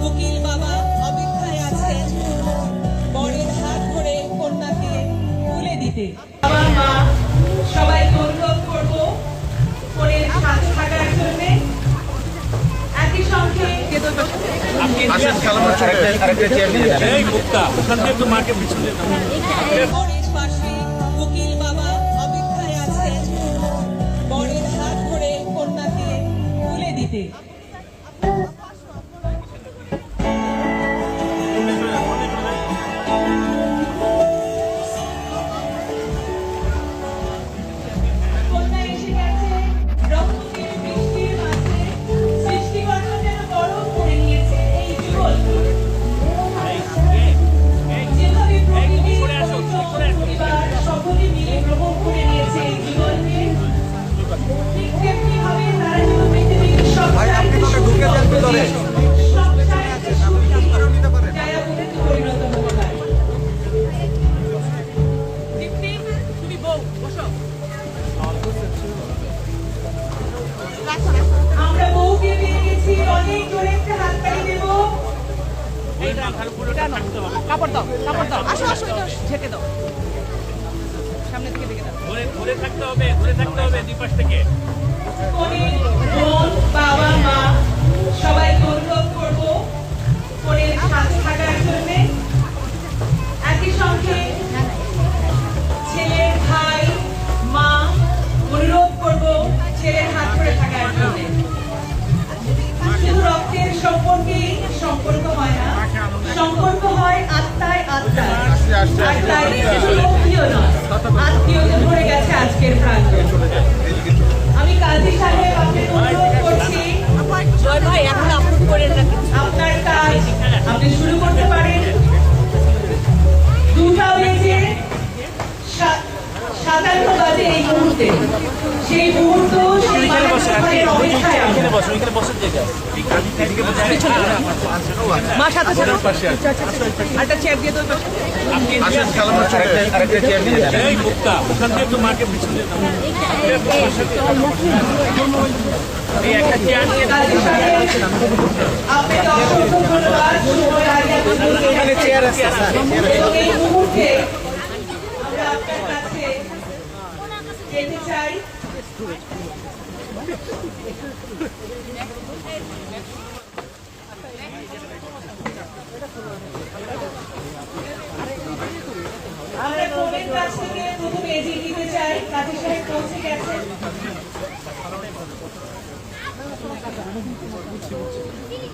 উকিল বাবা অপেক্ষায় আছেন বরের হাত ধরে কন্যাকে তুলে দিতে। বাবা মা সবাইকে অনুরোধ করবো কনের সাথে থাকার জন্য। একই সঙ্গে বরের পাশে উকিল বাবা অপেক্ষায় আছেন বরের হাত ধরে কন্যাকে তুলে দিতে। কন্যা এসে গেছে রক্তকে বৃষ্টির মাঝে, সৃষ্টিকর্তা যেন বরণ করে নিয়েছে এই যুগল। যেভাবে প্রকৃতি পরিবার সকলে মিলে গ্রহণ করে নিয়েছে এই জীবনকে, ঠিক তেমনিভাবে তারা যেন পৃথিবীর সবচাইতে সুখী দম্পতি, সবচাইতে সুখী জায়া বলে পরিণত হতে পারে। দীপ্তি, তুমি বউ, বসো। আমরা বউকে পেয়ে গেছি, অনেক জোরে একটা হাততালি দেব। কাপড় দাও, কাপড় দাও, আসো আসো ঝেঁকে দাও, সামনে থেকে দেখে দাও। ধরে থাকতে হবে, ধরে থাকতে হবে দুই পাশ থেকে। কনের বোন, বাবা মা সবাইকে অনুরোধ করবো কনের সাথে থাকার জন্য। একই সঙ্গে ছেলের ভাই মা অনুরোধ করবো ছেলের হাত ধরে থাকার জন্য। শুধু রক্তের সম্পর্কেই সম্পর্ক হয় না, সম্পর্ক হয় আত্মায় আত্মায়। আর তাই শুধু আত্মীয় নয়, আত্মীয়তে ভরে গেছে আজকের প্রাঙ্গণ। আমি কাজী সাহেব আপনাকে অনুরোধ করছি আপনার কাজ আপনি শুরু করতে পারেন। 2টা বেজে 57 বাজে এই মুহূর্তে, সেই মুহূর্ত সেই মানুষের অপেক্ষায় আমরা। মা সাথে সাথে একটা চেয়ার দিয়ে দাও। এই মুক্তা ওখান থেকে তো মাকে পিছনে এই একটা চেয়ার নিয়ে কাজী সাহেব আপনাকে অসংখ্য ধন্যবাদ। সময় আগে এখানে চেয়ার আছে স্যার। এবং এই মুহূর্তে আমরা আপনার কাছে যেতে চাই। আমরা কবির কাছ থেকে প্রথমে এগিয়ে দিতে চাই। কাজী সাহেব পৌঁছে গেছেন।